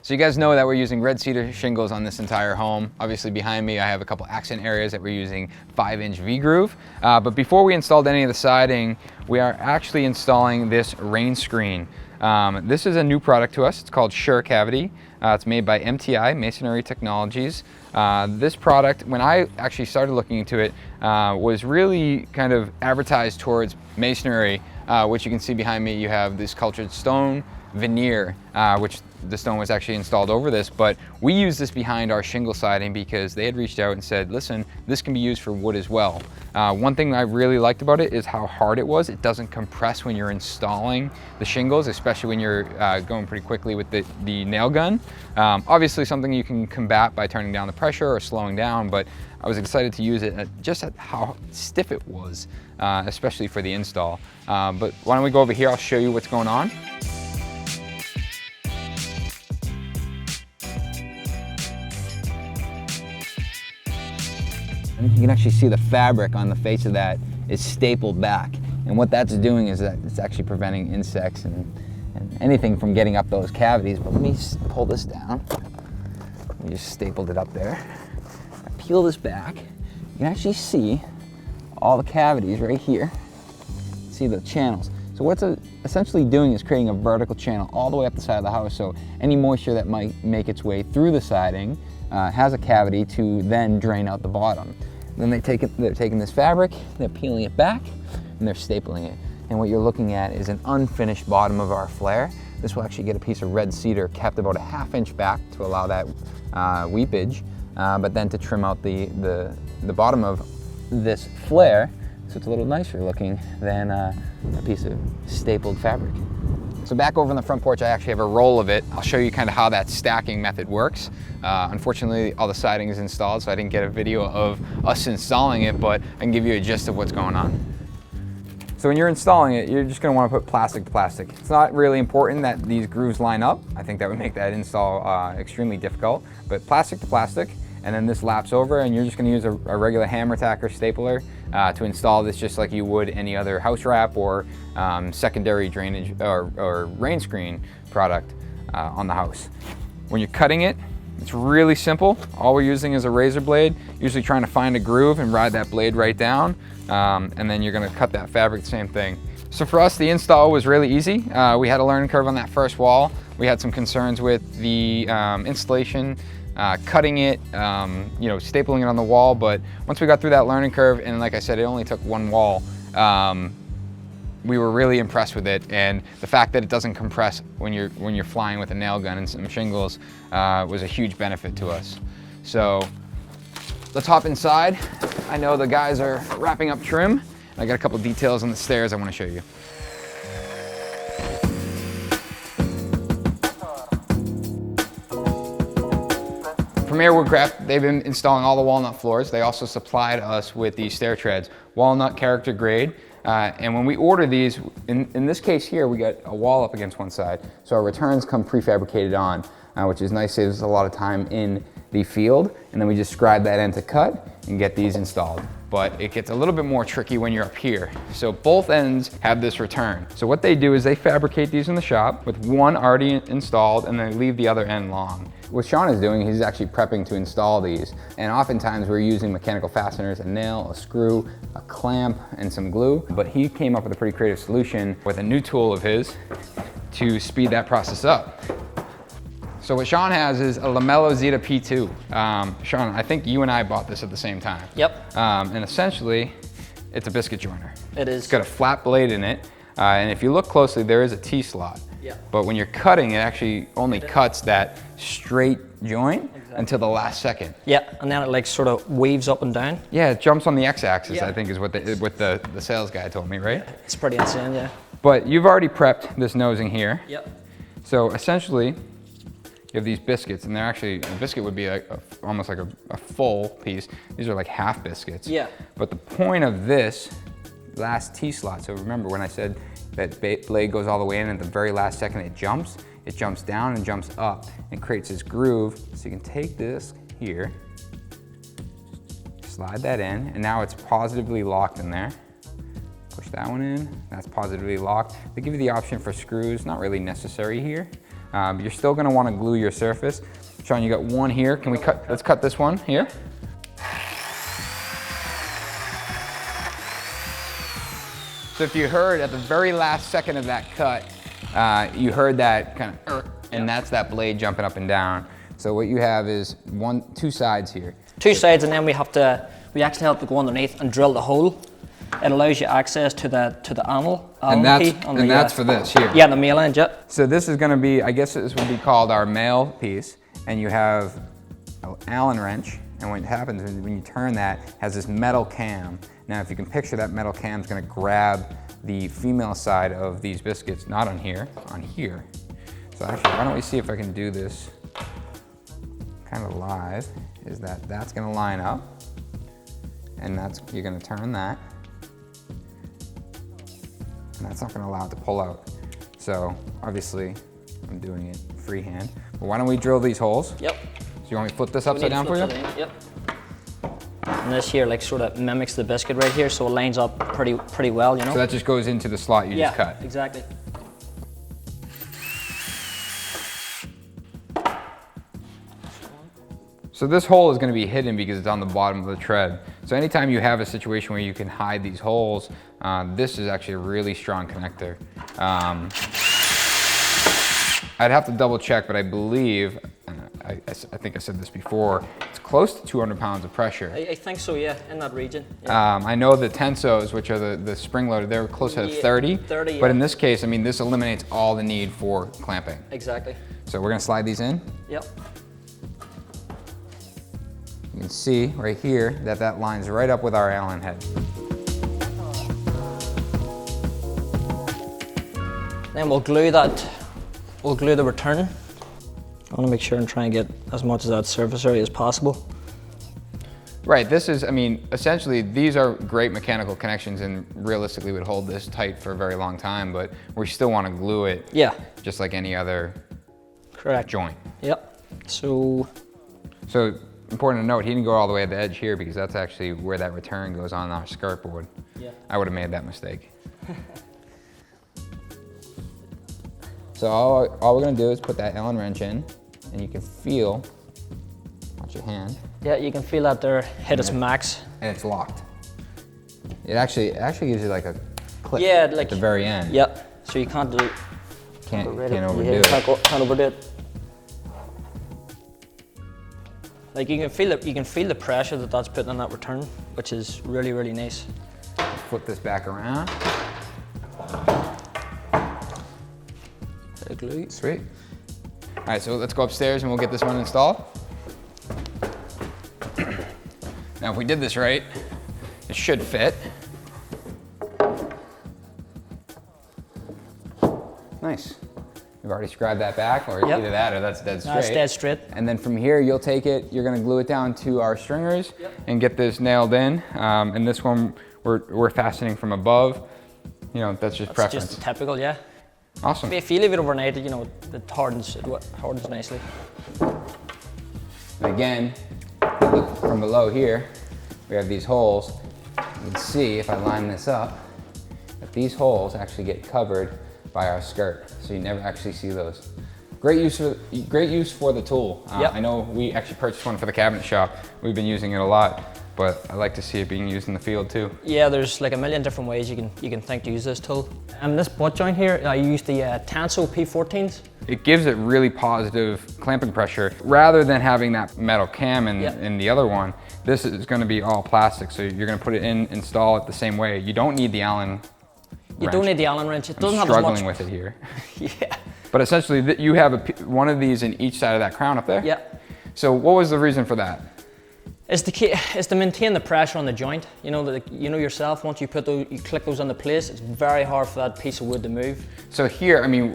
So you guys know that we're using red cedar shingles on this entire home. Obviously behind me I have a couple accent areas that we're using 5-inch V-groove. But before we installed any of the siding, we are actually installing this rain screen. This is a new product to us. It's called Sure Cavity. It's made by MTI, Masonry Technologies. This product, when I actually started looking into it, was really kind of advertised towards masonry, which you can see behind me. You have this cultured stone veneer, which the stone was actually installed over this, but we use this behind our shingle siding because they had reached out and said, listen, this can be used for wood as well. One thing I really liked about it is how hard it was. It doesn't compress when you're installing the shingles, especially when you're going pretty quickly with the nail gun. Obviously something you can combat by turning down the pressure or slowing down, but I was excited to use it just at how stiff it was, especially for the install. But why don't we go over here, I'll show you what's going on. You can actually see the fabric on the face of that is stapled back. And what that's doing is that it's actually preventing insects and anything from getting up those cavities. But let me pull this down. We just stapled it up there. I peel this back. You can actually see all the cavities right here. See the channels. So what's essentially doing is creating a vertical channel all the way up the side of the house. So any moisture that might make its way through the siding has a cavity to then drain out the bottom. Then they're taking this fabric, they're peeling it back, and they're stapling it. And what you're looking at is an unfinished bottom of our flare. This will actually get a piece of red cedar kept about a ½ inch back to allow that weepage, but then to trim out the bottom of this flare so it's a little nicer looking than a piece of stapled fabric. So back over on the front porch, I actually have a roll of it. I'll show you kind of how that stacking method works. Unfortunately, all the siding is installed, so I didn't get a video of us installing it, but I can give you a gist of what's going on. So when you're installing it, you're just gonna wanna put plastic to plastic. It's not really important that these grooves line up. I think that would make that install extremely difficult, but plastic to plastic, and then this laps over, and you're just gonna use a regular hammer tack or stapler to install this just like you would any other house wrap or secondary drainage or rain screen product on the house. When you're cutting it, it's really simple. All we're using is a razor blade, usually trying to find a groove and ride that blade right down, and then you're gonna cut that fabric the same thing. So for us, the install was really easy. We had a learning curve on that first wall. We had some concerns with the installation, cutting it, stapling it on the wall, but once we got through that learning curve, and like I said, it only took one wall, we were really impressed with it, and the fact that it doesn't compress when you're flying with a nail gun and some shingles was a huge benefit to us. So let's hop inside. I know the guys are wrapping up trim. I got a couple details on the stairs I want to show you. Premier Woodcraft, they've been installing all the walnut floors. They also supplied us with these stair treads, walnut character grade. And when we order these, in this case here, we got a wall up against one side. So our returns come prefabricated on, which is nice, saves us a lot of time in the field. And then we just scribe that end to cut and get these installed. But it gets a little bit more tricky when you're up here. So both ends have this return. So what they do is they fabricate these in the shop with one already installed, and they leave the other end long. What Sean is doing, he's actually prepping to install these. And oftentimes we're using mechanical fasteners, a nail, a screw, a clamp, and some glue. But he came up with a pretty creative solution with a new tool of his to speed that process up. So what Sean has is a Lamello Zeta P2. Sean, I think you and I bought this at the same time. Yep. And essentially, it's a biscuit joiner. It is. It's got a flat blade in it. And if you look closely, there is a T-slot. Yeah. But when you're cutting, it actually only cuts that straight joint until the last second. Yeah, and then it like sort of waves up and down. Yeah, it jumps on the X-axis, Yeah. I think is what the sales guy told me, right? It's pretty insane, yeah. But you've already prepped this nosing here. Yep. So essentially, you have these biscuits, and they're actually, a biscuit would be almost like a full piece. These are like half biscuits. Yeah. But the point of this last T-slot, so remember when I said that blade goes all the way in, and at the very last second it jumps down and jumps up and creates this groove. So you can take this here, slide that in, and now it's positively locked in there. Push that one in, that's positively locked. They give you the option for screws, not really necessary here. You're still gonna wanna glue your surface. Sean, you got one here. Can we cut, let's cut this one here. So if you heard at the very last second of that cut, you heard that kind of, and that's that blade jumping up and down. So what you have is two sides here. Two sides, and then we actually have to go underneath and drill the hole. It allows you access to the anvil. And that's for this here. Yeah, the male end, yeah. So this is gonna be, I guess this would be called our male piece, and you have an Allen wrench, and what happens is when you turn that, it has this metal cam. Now if you can picture, that metal cam is gonna grab the female side of these biscuits, not on here, on here. So actually, why don't we see if I can do this kind of live, is that's gonna line up, and you're gonna turn that, and that's not gonna allow it to pull out. So obviously, I'm doing it freehand, but why don't we drill these holes? Yep. So you want me to flip this upside down for you? Yep. And this here like sort of mimics the biscuit right here, so it lines up pretty well, you know? So that just goes into the slot you just cut? Yeah, exactly. So this hole is going to be hidden because it's on the bottom of the tread. So anytime you have a situation where you can hide these holes, this is actually a really strong connector. I'd have to double check, but I believe, I think I said this before, it's close to 200 pounds of pressure. I think so, yeah, in that region. Yeah. I know the tensos, which are the spring loaded, they're close to 30. 30, but in this case, I mean, this eliminates all the need for clamping. Exactly. So we're gonna slide these in. Yep. You can see right here that lines right up with our Allen head. Then we'll glue the return. I want to make sure and try and get as much of that surface area as possible. Right, this is, I mean, essentially these are great mechanical connections and realistically would hold this tight for a very long time, but we still want to glue it. Yeah. Just like any other joint. Yep. So important to note, he didn't go all the way at the edge here because that's actually where that return goes on our skirt board. Yeah. I would have made that mistake. So all we're gonna do is put that Allen wrench in, and you can feel, watch your hand. Yeah, you can feel that there hit its max. And it's locked. It actually gives you like a click at the very end. Yep. So you can't overdo it. Can't overdo it. Like you can feel the pressure that's putting on that return, which is really, really nice. Flip this back around. Sweet. All right, so let's go upstairs and we'll get this one installed. Now, if we did this right, it should fit. Nice. You've already scribed that back, or either that or that's dead straight. That's dead straight. And then from here, you'll take it, you're gonna glue it down to our stringers and get this nailed in. And this one, we're fastening from above. You know, that's just preference. Just typical, yeah. Awesome. If you leave it overnight, you know, it hardens nicely. And again, look from below here, we have these holes. You can see, if I line this up, that these holes actually get covered by our skirt, so you never actually see those. Great use for the tool. I know we actually purchased one for the cabinet shop. We've been using it a lot, but I like to see it being used in the field too. Yeah, there's like a million different ways you can think to use this tool. And this butt joint here, I use the Tanso P14s. It gives it really positive clamping pressure. Rather than having that metal cam in the other one, this is gonna be all plastic, so you're gonna put it in, install it the same way. You don't need the Allen wrench. You don't need the Allen wrench. It doesn't have as much. I'm struggling with it here. Yeah. But essentially, you have one of these in each side of that crown up there? Yeah. So what was the reason for that? It's to maintain the pressure on the joint. You know, you know yourself, once you click those into place, it's very hard for that piece of wood to move. So here, I mean,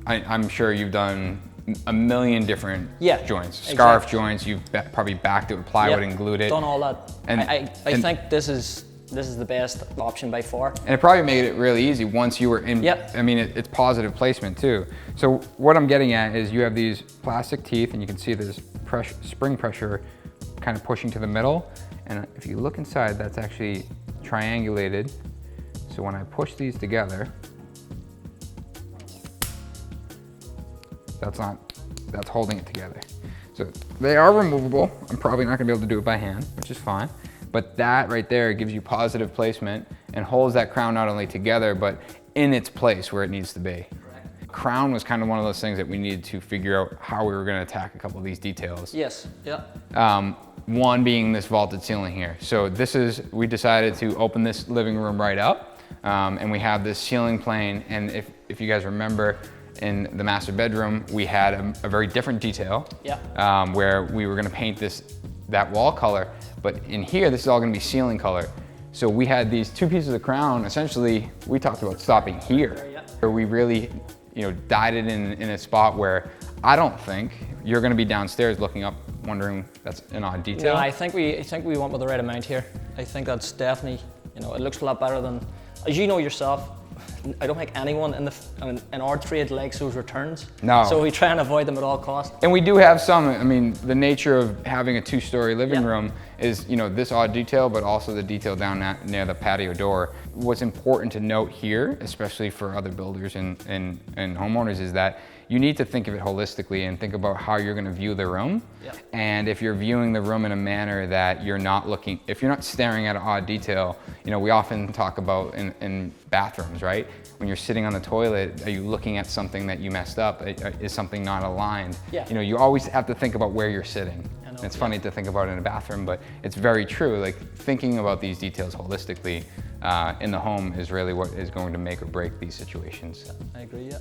I'm sure you've done a million different joints. Scarf joints, you've probably backed it with plywood and glued it. Done all that. And I think this is the best option by far. And it probably made it really easy once you were in. I mean, it's positive placement too. So what I'm getting at is you have these plastic teeth, and you can see there's spring pressure kind of pushing to the middle. And if you look inside, that's actually triangulated. So when I push these together, that's holding it together. So they are removable. I'm probably not gonna be able to do it by hand, which is fine. But that right there gives you positive placement and holds that crown not only together, but in its place where it needs to be. Correct. Crown was kind of one of those things that we needed to figure out how we were gonna attack a couple of these details. Yes, yeah. One being this vaulted ceiling here. So we decided to open this living room right up, and we have this ceiling plane, and if you guys remember, in the master bedroom, we had a very different detail, where we were gonna paint that wall color, but in here, this is all gonna be ceiling color. So we had these two pieces of crown. Essentially, we talked about stopping here, where we really, dyed it in a spot where I don't think you're gonna be downstairs looking up, wondering that's an odd detail. No, I think we went with the right amount here. I think that's definitely, it looks a lot better than, as you know yourself, I don't think anyone in our trade likes those returns. No. So we try and avoid them at all costs. And we do have some, the nature of having a two-story living room is, this odd detail, but also the detail down near the patio door. What's important to note here, especially for other builders and homeowners, is that you need to think of it holistically and think about how you're gonna view the room. And if you're viewing the room in a manner that if you're not staring at an odd detail, we often talk about in bathrooms, right? When you're sitting on the toilet, are you looking at something that you messed up? Is something not aligned? You always have to think about where you're sitting. It's funny to think about it in a bathroom, but it's very true. Like, thinking about these details holistically in the home is really what is going to make or break these situations. I agree,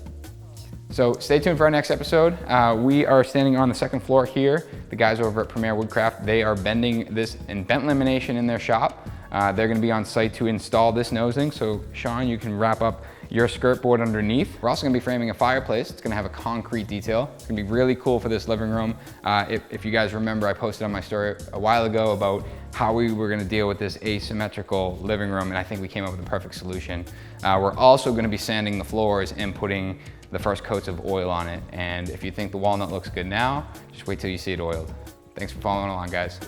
So stay tuned for our next episode. We are standing on the second floor here. The guys over at Premier Woodcraft, they are bending this in bent lamination in their shop. They're gonna be on site to install this nosing. So Sean, you can wrap up your skirt board underneath. We're also gonna be framing a fireplace. It's gonna have a concrete detail. It's gonna be really cool for this living room. If you guys remember, I posted on my story a while ago about how we were gonna deal with this asymmetrical living room, and I think we came up with the perfect solution. We're also gonna be sanding the floors and putting the first coats of oil on it. And if you think the walnut looks good now, just wait till you see it oiled. Thanks for following along, guys.